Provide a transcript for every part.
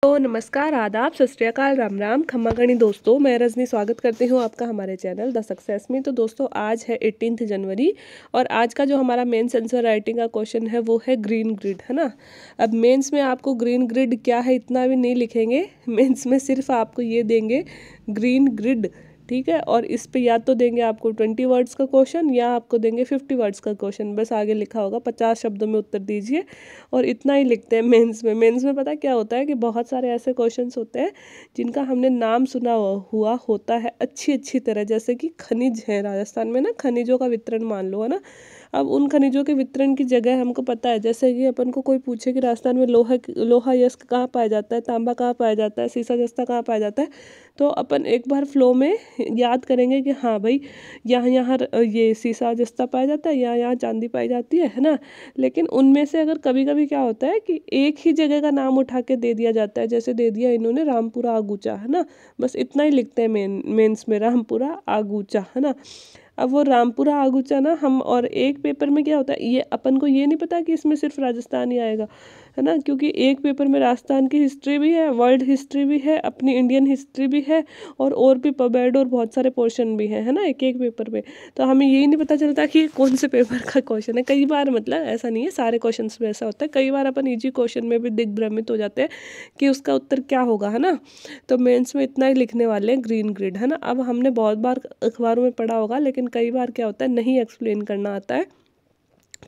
तो नमस्कार, आदाब, सत श्री अकाल, राम राम, खम्मा गणी दोस्तों। मैं रजनी स्वागत करती हूँ आपका हमारे चैनल द सक्सेस में। तो दोस्तों आज है 18 जनवरी और आज का जो हमारा मेंस आंसर राइटिंग का क्वेश्चन है वो है ग्रीन ग्रिड, है ना। अब मेंस में आपको ग्रीन ग्रिड क्या है इतना भी नहीं लिखेंगे, मेंस में सिर्फ आपको ये देंगे ग्रीन ग्रिड, ठीक है। और इस पे या तो देंगे आपको 20 वर्ड्स का क्वेश्चन या आपको देंगे 50 वर्ड्स का क्वेश्चन। बस आगे लिखा होगा 50 शब्दों में उत्तर दीजिए, और इतना ही लिखते हैं मेंस में। मेंस में पता क्या होता है कि बहुत सारे ऐसे क्वेश्चंस होते हैं जिनका हमने नाम सुना हुआ होता है अच्छी अच्छी तरह, जैसे कि खनिज है राजस्थान में ना, खनिजों का वितरण मान लो, है ना। अब उन खनिजों के वितरण की जगह हमको पता है, जैसे कि अपन को कोई पूछे कि राजस्थान में लोहा यस्क कहाँ पाया जाता है, तांबा कहाँ पाया जाता है, सीसा जस्ता कहाँ पाया जाता है, तो अपन एक बार फ्लो में याद करेंगे कि हाँ भाई यहाँ यहाँ ये सीसा जस्ता पाया जाता है, यहाँ यहाँ चांदी पाई जाती है ना। लेकिन उनमें से अगर कभी कभी क्या होता है कि एक ही जगह का नाम उठा के दे दिया जाता है, जैसे दे दिया इन्होंने रामपुरा आगूचा, है ना। बस इतना ही लिखते हैं मेंस में, रामपुरा आगूचा, है ना। अब वो रामपुरा आगूचा ना हम, और एक पेपर में क्या होता है, ये अपन को ये नहीं पता कि इसमें सिर्फ राजस्थान ही आएगा, है ना। क्योंकि एक पेपर में राजस्थान की हिस्ट्री भी है, वर्ल्ड हिस्ट्री भी है, अपनी इंडियन हिस्ट्री भी है, और भी पबैड और बहुत सारे पोर्शन भी हैं, है ना, एक एक पेपर में। तो हमें यही नहीं पता चलता कि कौन से पेपर का क्वेश्चन है। कई बार, मतलब ऐसा नहीं है सारे क्वेश्चन में ऐसा होता है, कई बार अपन इजी क्वेश्चन में भी दिग्भ्रमित हो जाते हैं कि उसका उत्तर क्या होगा, है ना। तो मेंस में इतना ही लिखने वाले हैं, ग्रीन ग्रिड, है ना। अब हमने बहुत बार अखबारों में पढ़ा होगा, लेकिन कई बार क्या होता है नहीं एक्सप्लेन करना आता है,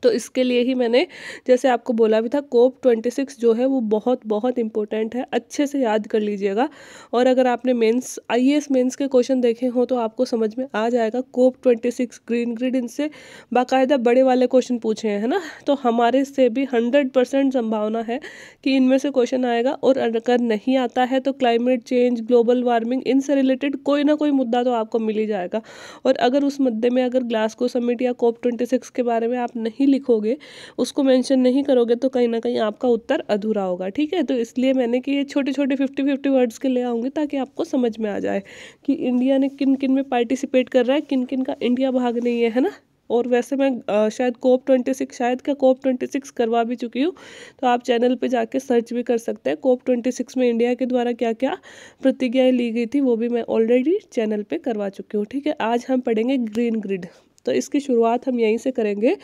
तो इसके लिए ही मैंने जैसे आपको बोला भी था, कोप 26 जो है वो बहुत बहुत इंपॉर्टेंट है, अच्छे से याद कर लीजिएगा। और अगर आपने मेंस आईएएस मेंस के क्वेश्चन देखे हो तो आपको समझ में आ जाएगा। कोप 26 ग्रीन ग्रिड, इनसे बाकायदा बड़े वाले क्वेश्चन पूछे हैं, है ना। तो हमारे से भी 100% संभावना है कि इनमें से क्वेश्चन आएगा। और अगर नहीं आता है तो क्लाइमेट चेंज, ग्लोबल वार्मिंग, इनसे रिलेटेड कोई ना कोई मुद्दा तो आपको मिल ही जाएगा। और अगर उस मुद्दे में अगर ग्लासगो समिट या कोप 26 के बारे में आप नहीं लिखोगे, उसको मेंशन नहीं करोगे, तो कहीं ना कहीं आपका उत्तर अधूरा होगा, ठीक है। तो इसलिए मैंने कि ये छोटे छोटे 50-50 वर्ड्स के ले आऊँगी ताकि आपको समझ में आ जाए कि इंडिया ने किन किन में पार्टिसिपेट कर रहा है, किन किन का इंडिया भाग नहीं है ना। और वैसे मैं शायद कोप 26, शायद क्या कोप 26 करवा भी चुकी हूँ, तो आप चैनल पे जाके सर्च भी कर सकते हैं। कोप 26 में इंडिया के द्वारा क्या क्या प्रतिज्ञाएं ली गई थी वो भी मैं ऑलरेडी चैनल पे करवा चुकी हूँ, ठीक है। आज हम पढ़ेंगे ग्रीन ग्रिड। तो इसकी शुरुआत हम यहीं से करेंगे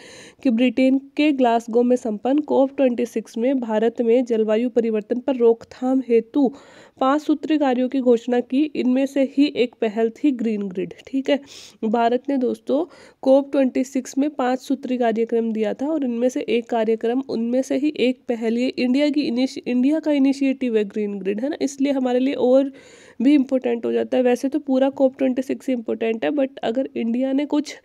कि ब्रिटेन के ग्लासगो में संपन्न कोप 26 में भारत में जलवायु परिवर्तन पर रोकथाम हेतु 5 सूत्री कार्यों की घोषणा की। इनमें से ही एक पहल थी ग्रीन ग्रिड, ठीक है। भारत ने दोस्तों कोप 26 में 5 सूत्री कार्यक्रम दिया था, और इनमें से एक कार्यक्रम, उनमें से ही एक पहल, ये इंडिया का इनिशिएटिव है ग्रीन ग्रिड, है ना। इसलिए हमारे लिए और भी इम्पोर्टेंट हो जाता है। वैसे तो पूरा कोप 26 इम्पोर्टेंट है, बट अगर इंडिया ने कुछ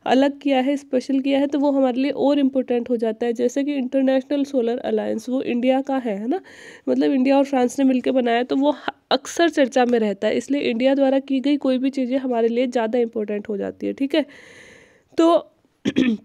अलग किया है, स्पेशल किया है, तो वो हमारे लिए और इम्पोर्टेंट हो जाता है। जैसे कि इंटरनेशनल सोलर अलायंस, वो इंडिया का है ना। मतलब इंडिया और फ्रांस ने मिलकर बनाया, तो वो अक्सर चर्चा में रहता है। इसलिए इंडिया द्वारा की गई कोई भी चीज़ें हमारे लिए ज़्यादा इंपॉर्टेंट हो जाती है, ठीक है। तो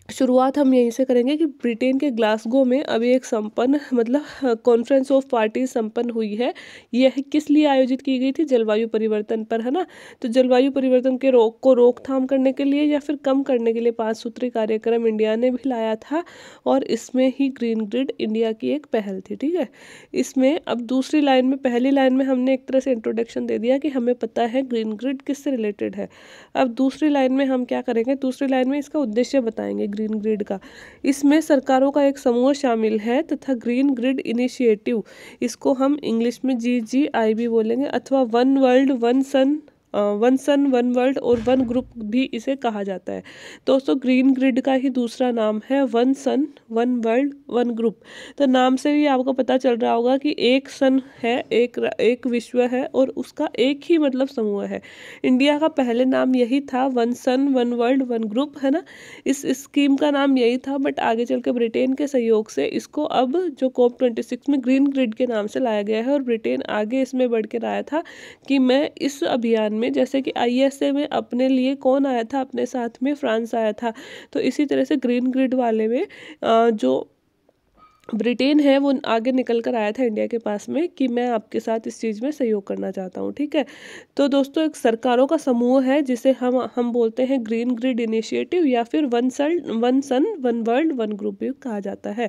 शुरुआत हम यहीं से करेंगे कि ब्रिटेन के ग्लासगो में अभी एक संपन्न, मतलब कॉन्फ्रेंस ऑफ पार्टीज संपन्न हुई है। यह किस लिए आयोजित की गई थी? जलवायु परिवर्तन पर, है ना। तो जलवायु परिवर्तन के रोकथाम करने के लिए या फिर कम करने के लिए 5 सूत्री कार्यक्रम इंडिया ने भी लाया था, और इसमें ही ग्रीन ग्रिड इंडिया की एक पहल थी, ठीक है। इसमें अब दूसरी लाइन में, पहली लाइन में हमने एक तरह से इंट्रोडक्शन दे दिया कि हमें पता है ग्रीन ग्रिड किससे रिलेटेड है। अब दूसरी लाइन में हम क्या करेंगे, दूसरी लाइन में इसका उद्देश्य बताएंगे ग्रीन ग्रिड का। इसमें सरकारों का एक समूह शामिल है तथा ग्रीन ग्रिड इनिशिएटिव, इसको हम इंग्लिश में GGI भी बोलेंगे, अथवा one world one sun, one sun one world और वन ग्रुप भी इसे कहा जाता है। दोस्तों ग्रीन ग्रिड का ही दूसरा नाम है one sun one world one group. तो नाम से ही आपको पता चल रहा होगा कि एक सन है, एक विश्व है, और उसका एक ही मतलब समूह है। इंडिया का पहले नाम यही था, one sun one world one group, है ना। इस स्कीम का नाम यही था, बट आगे चल के ब्रिटेन के सहयोग से इसको अब जो कोप 26 में ग्रीन ग्रिड के नाम से लाया गया है। और ब्रिटेन आगे इसमें बढ़ के आया था कि मैं इस अभियान में, जैसे कि ISA में अपने लिए कौन आया था, अपने साथ में फ्रांस आया था, तो इसी तरह से ग्रीन ग्रिड वाले में जो ब्रिटेन है वो आगे निकल कर आया था इंडिया के पास में कि मैं आपके साथ इस चीज़ में सहयोग करना चाहता हूँ, ठीक है। तो दोस्तों एक सरकारों का समूह है जिसे हम बोलते हैं ग्रीन ग्रिड इनिशिएटिव या फिर one sun one world one group भी कहा जाता है।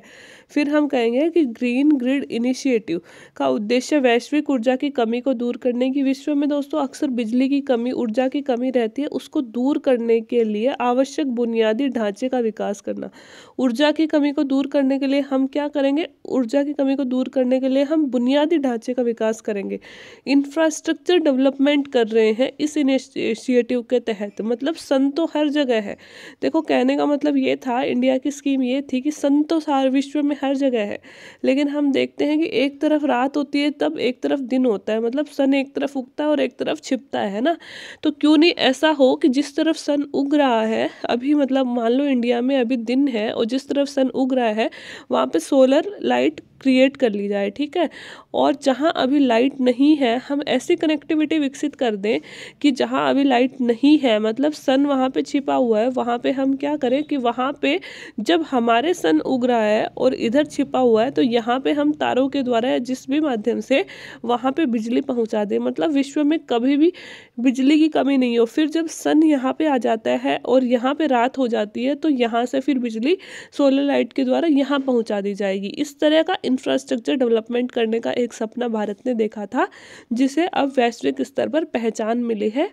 फिर हम कहेंगे कि ग्रीन ग्रिड इनिशिएटिव का उद्देश्य वैश्विक ऊर्जा की कमी को दूर करने की, विश्व में दोस्तों अक्सर बिजली की कमी, ऊर्जा की कमी रहती है, उसको दूर करने के लिए आवश्यक बुनियादी ढांचे का विकास करना। ऊर्जा की कमी को दूर करने के लिए हम क्या करेंगे, ऊर्जा की कमी को दूर करने के लिए हम बुनियादी ढांचे का विकास करेंगे, इंफ्रास्ट्रक्चर डेवलपमेंट कर रहे हैं इस इनिशिएटिव के तहत। मतलब सन तो हर जगह है, देखो कहने का मतलब ये था, इंडिया की स्कीम ये थी कि सन तो सारे विश्व में हर जगह है, लेकिन हम देखते हैं कि एक तरफ रात होती है तब एक तरफ दिन होता है, मतलब सन एक तरफ उगता है और एक तरफ छिपता है ना। तो क्यों नहीं ऐसा हो कि जिस तरफ सन उग रहा है अभी, मतलब मान लो इंडिया में अभी दिन है और जिस तरफ सन उग रहा है वहाँ पे सोलर लाइट क्रिएट कर ली जाए, ठीक है। और जहाँ अभी लाइट नहीं है हम ऐसी कनेक्टिविटी विकसित कर दें कि जहाँ अभी लाइट नहीं है, मतलब सन वहाँ पे छिपा हुआ है, वहाँ पे हम क्या करें कि वहाँ पे जब हमारे सन उग रहा है और इधर छिपा हुआ है तो यहाँ पे हम तारों के द्वारा या जिस भी माध्यम से वहाँ पे बिजली पहुँचा दें, मतलब विश्व में कभी भी बिजली की कमी नहीं हो। फिर जब सन यहाँ पे आ जाता है और यहाँ पे रात हो जाती है तो यहाँ से फिर बिजली सोलर लाइट के द्वारा यहाँ पहुँचा दी जाएगी। इस तरह का इंफ्रास्ट्रक्चर डेवलपमेंट करने का एक सपना भारत ने देखा था, जिसे अब वैश्विक स्तर पर पहचान मिली है,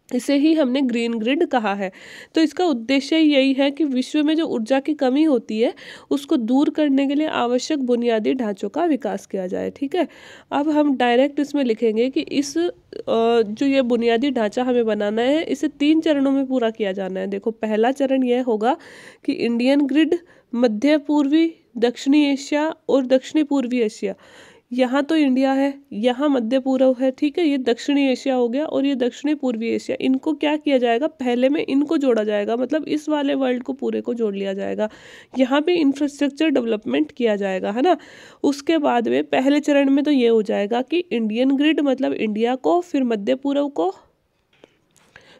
इसे ही हमने ग्रीन ग्रिड कहा है। तो इसका उद्देश्य यही है कि विश्व में जो ऊर्जा की कमी होती है उसको दूर करने के लिए आवश्यक बुनियादी ढांचों का विकास किया जाए, ठीक है। अब हम डायरेक्ट इसमें लिखेंगे कि इस जो ये बुनियादी ढांचा हमें बनाना है इसे 3 चरणों में पूरा किया जाना है। देखो पहला चरण यह होगा कि इंडियन ग्रिड, मध्य पूर्वी, दक्षिणी एशिया और दक्षिणी पूर्वी एशिया, यहाँ तो इंडिया है, यहाँ मध्य पूर्व है, ठीक है, ये दक्षिणी एशिया हो गया और ये दक्षिणी पूर्वी एशिया, इनको क्या किया जाएगा, पहले में इनको जोड़ा जाएगा, मतलब इस वाले वर्ल्ड को पूरे को जोड़ लिया जाएगा, यहाँ पे इंफ्रास्ट्रक्चर डेवलपमेंट किया जाएगा, है ना। उसके बाद में पहले चरण में तो ये हो जाएगा कि इंडियन ग्रिड मतलब इंडिया को, फिर मध्य पूर्व को,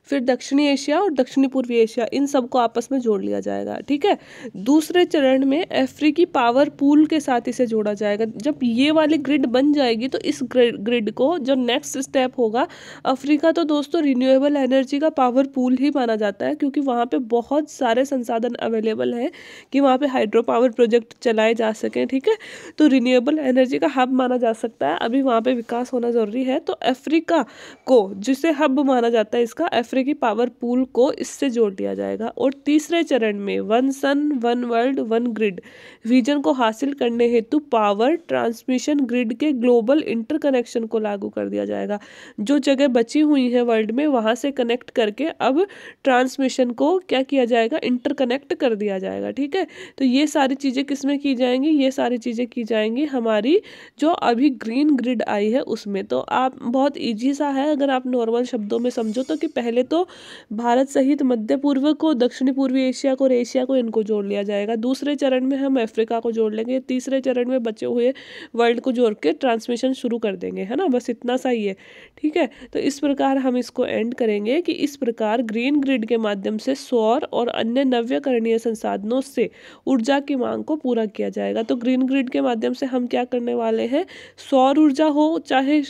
फिर दक्षिणी एशिया और दक्षिणी पूर्वी एशिया, इन सबको आपस में जोड़ लिया जाएगा, ठीक है। दूसरे चरण में अफ्रीकी पावर पूल के साथ इसे जोड़ा जाएगा। जब ये वाली ग्रिड बन जाएगी तो इस ग्रिड को जो नेक्स्ट स्टेप होगा, अफ्रीका तो दोस्तों रिन्यूएबल एनर्जी का पावर पूल ही माना जाता है, क्योंकि वहाँ पे बहुत सारे संसाधन अवेलेबल हैं कि वहाँ पे हाइड्रो पावर प्रोजेक्ट चलाए जा सकें, ठीक है। तो रिन्यूएबल एनर्जी का हब माना जा सकता है, अभी वहाँ पे विकास होना जरूरी है। तो अफ्रीका को जिसे हब माना जाता है इसका, अफ्रीकी पावर पूल को इससे जोड़ दिया जाएगा। और तीसरे चरण में one sun one world one grid vision को हासिल करने हेतु पावर ट्रांसमिशन ग्रिड के ग्लोबल इंटरकनेक्शन को लागू कर दिया जाएगा। जो जगह बची हुई है वर्ल्ड में वहां से कनेक्ट करके अब ट्रांसमिशन को क्या किया जाएगा, इंटरकनेक्ट कर दिया जाएगा, ठीक है। तो ये सारी चीजें किसमें की जाएंगी, ये सारी चीजें की जाएंगी हमारी जो अभी ग्रीन ग्रिड आई है उसमें। तो आप बहुत इजी सा है, अगर आप नॉर्मल शब्दों में समझो तो, कि पहले तो भारत सहित मध्य पूर्व को, दक्षिणी पूर्वी एशिया को और एशिया को, इनको जोड़ लिया जाएगा। दूसरे चरण में हम अफ्रीका को जोड़ लेंगे, तीसरे चरण में बचे हुए वर्ल्ड को जोड़ के ट्रांसमिशन शुरू कर देंगे, है ना। बस इतना सा ही है, ठीक है। तो इस प्रकार हम इसको एंड करेंगे कि इस प्रकार ग्रीन ग्रिड के माध्यम से सौर और अन्य नव्यकरणीय संसाधनों से ऊर्जा की मांग को पूरा किया जाएगा। तो ग्रीन ग्रिड के माध्यम से हम क्या करने वाले हैं, सौर ऊर्जा हो, चाहे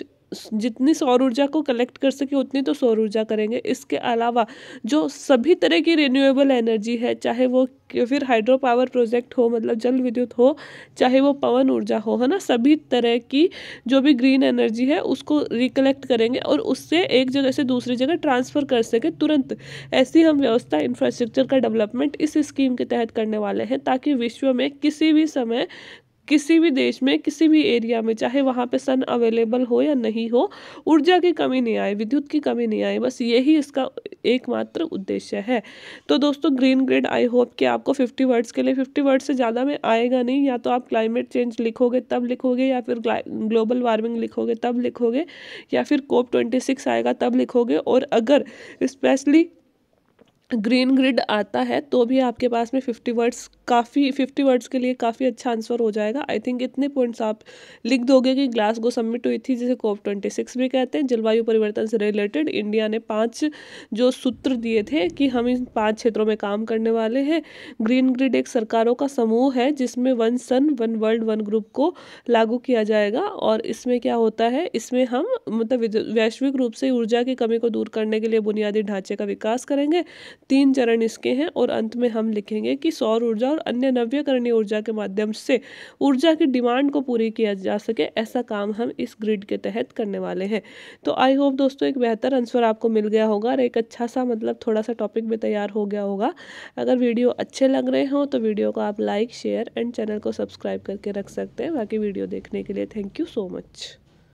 जितनी सौर ऊर्जा को कलेक्ट कर सके उतनी तो सौर ऊर्जा करेंगे। इसके अलावा जो सभी तरह की रिन्यूएबल एनर्जी है, चाहे वो फिर हाइड्रो पावर प्रोजेक्ट हो, मतलब जल विद्युत हो, चाहे वो पवन ऊर्जा हो, है ना, सभी तरह की जो भी ग्रीन एनर्जी है उसको रिकलेक्ट करेंगे और उससे एक जगह से दूसरी जगह ट्रांसफर कर सके तुरंत। ऐसी हम व्यवस्था, इंफ्रास्ट्रक्चर का डेवलपमेंट इस स्कीम के तहत करने वाले हैं, ताकि विश्व में किसी भी समय, किसी भी देश में, किसी भी एरिया में, चाहे वहाँ पे सन अवेलेबल हो या नहीं हो, ऊर्जा की कमी नहीं आए, विद्युत की कमी नहीं आए। बस यही इसका एकमात्र उद्देश्य है। तो दोस्तों ग्रीन ग्रिड, आई होप कि आपको 50 वर्ड्स के लिए, 50 वर्ड्स से ज़्यादा में आएगा नहीं, या तो आप क्लाइमेट चेंज लिखोगे तब लिखोगे, या फिर ग्लोबल वार्मिंग लिखोगे तब लिखोगे, या फिर COP26 आएगा तब लिखोगे। और अगर स्पेशली ग्रीन ग्रिड आता है तो भी आपके पास में 50 वर्ड्स के लिए काफ़ी अच्छा आंसर हो जाएगा। आई थिंक इतने पॉइंट्स आप लिख दोगे कि ग्लासगो समिट हुई थी जिसे COP26 भी कहते हैं। जलवायु परिवर्तन से रिलेटेड इंडिया ने 5 जो सूत्र दिए थे कि हम इन 5 क्षेत्रों में काम करने वाले हैं। ग्रीन ग्रिड एक सरकारों का समूह है जिसमें one sun one world one group को लागू किया जाएगा। और इसमें क्या होता है, इसमें हम मतलब वैश्विक रूप से ऊर्जा की कमी को दूर करने के लिए बुनियादी ढांचे का विकास करेंगे। 3 चरण इसके हैं और अंत में हम लिखेंगे कि सौर ऊर्जा और अन्य नवीकरणीय ऊर्जा के माध्यम से ऊर्जा की डिमांड को पूरी किया जा सके, ऐसा काम हम इस ग्रिड के तहत करने वाले हैं। तो आई होप दोस्तों एक बेहतर आंसर आपको मिल गया होगा और एक अच्छा सा मतलब थोड़ा सा टॉपिक भी तैयार हो गया होगा। अगर वीडियो अच्छे लग रहे हो तो वीडियो को आप लाइक शेयर एंड चैनल को सब्सक्राइब करके रख सकते हैं। बाकी वीडियो देखने के लिए थैंक यू सो मच।